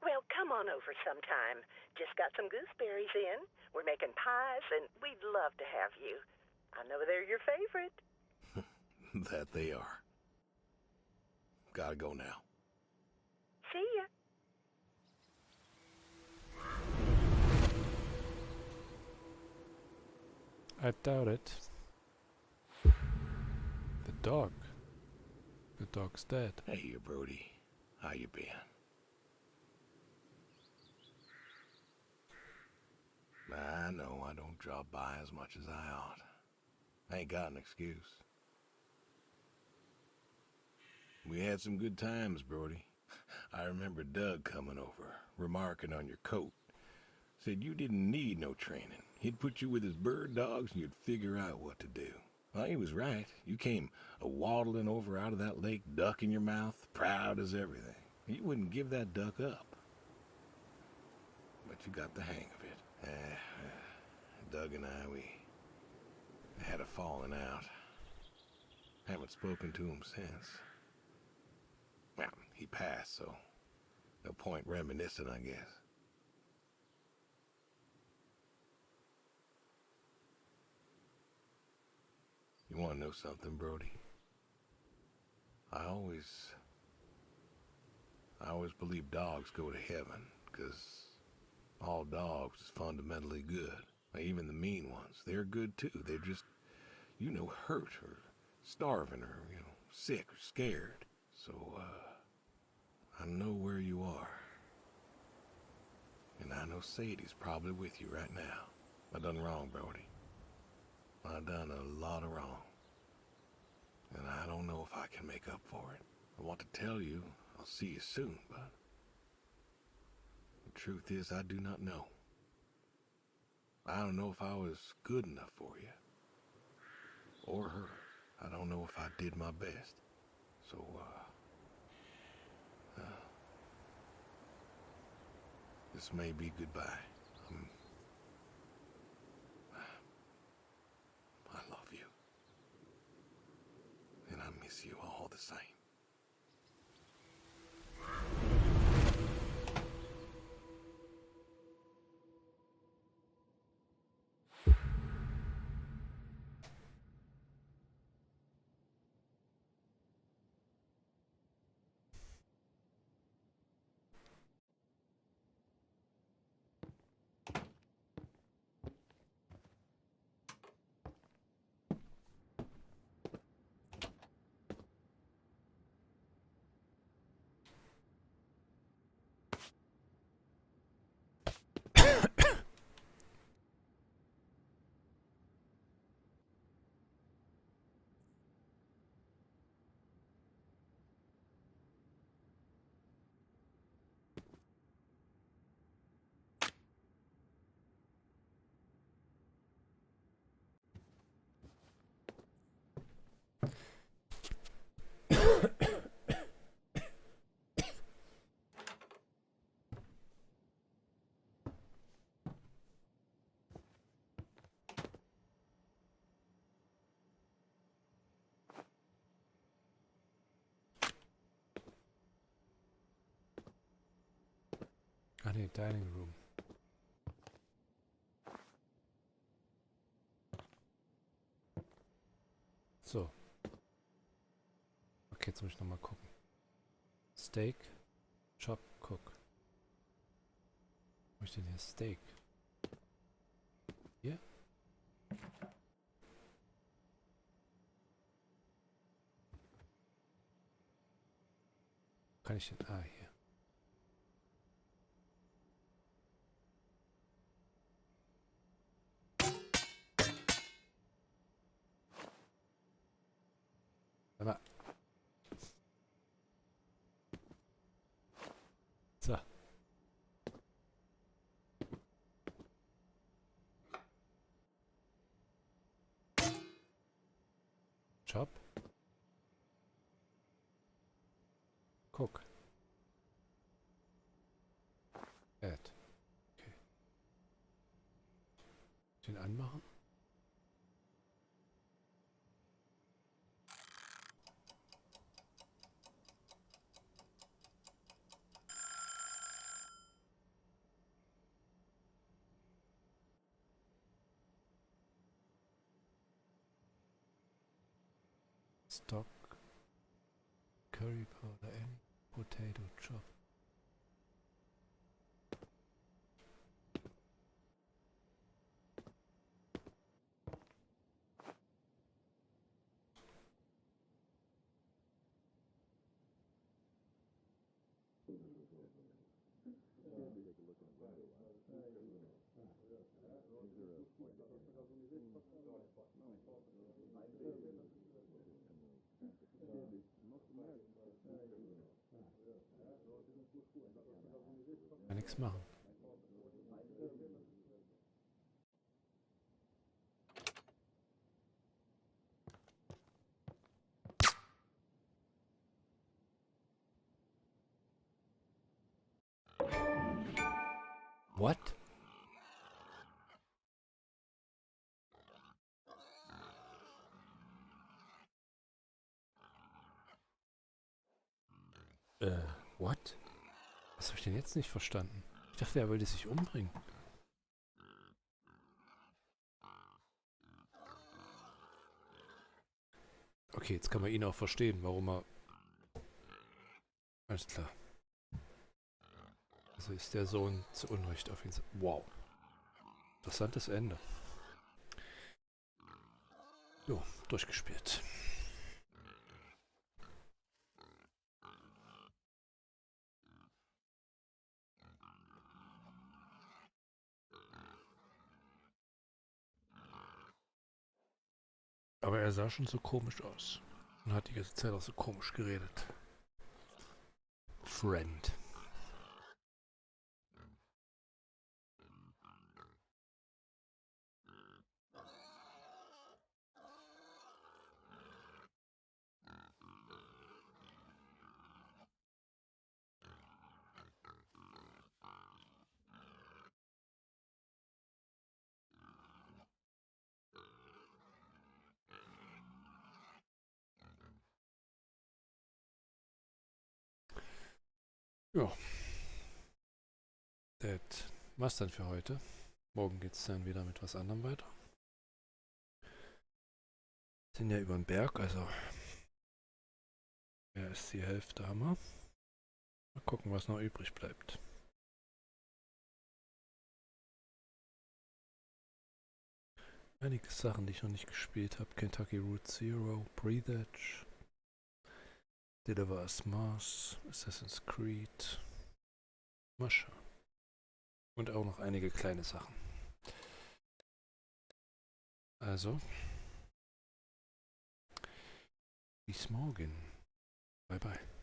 Well, come on over sometime. Just got some gooseberries in. We're making pies, and we'd love to have you. I know they're your favorite. That they are. Gotta go now. See ya. I doubt it. The dog. The dog's dead. Hey, you Brody. How you been? I know I don't drop by as much as I ought. I ain't got an excuse. We had some good times, Brody. I remember Doug coming over, remarking on your coat. Said you didn't need no training. He'd put you with his bird dogs and you'd figure out what to do. Well, he was right. You came a-waddling over out of that lake, duck in your mouth, proud as everything. You wouldn't give that duck up. But you got the hang of it. Doug and I, we had a falling out. Haven't spoken to him since. Well, he passed, so no point reminiscing, I guess. You want to know something, Brody? I always believe dogs go to heaven, 'cause all dogs is fundamentally good. Even the mean ones, they're good too. They're just, hurt or starving or, sick or scared. So, I know where you are. And I know Sadie's probably with you right now. I done wrong, Brody. I done a lot of wrong. And I don't know if I can make up for it. I want to tell you I'll see you soon, but the truth is I do not know. I don't know if I was good enough for you. Or her. I don't know if I did my best. So, this may be goodbye. I love you. And I miss you all the same. I need dining room. So. Okay, jetzt muss ich nochmal gucken. Steak, Chop, Cook. Wo ist denn hier Steak? Hier? Kann ich denn? Ah, hier. Aber. So. Chop. Cook. Add. Okay. Den anmachen. Stock, curry powder, any potato chop. Kann nichts machen. What? What? Was habe ich denn jetzt nicht verstanden? Ich dachte, er wollte sich umbringen. Okay, jetzt kann man ihn auch verstehen, warum er... Alles klar. Also ist der Sohn zu Unrecht auf ihn... Wow. Interessantes Ende. Jo, durchgespielt. Aber er sah schon so komisch aus. Und hat die ganze Zeit auch so komisch geredet. Friend. Ja. Das war's dann für heute. Morgen geht's dann wieder mit was anderem weiter. Sind ja über den Berg, also mehr ist die Hälfte haben wir. Mal gucken, was noch übrig bleibt. Einige Sachen, die ich noch nicht gespielt habe. Kentucky Route Zero, Breathe Edge, Deliver Us Mars, Assassin's Creed, Mascha. Und auch noch einige kleine Sachen. Also, bis morgen. Bye bye.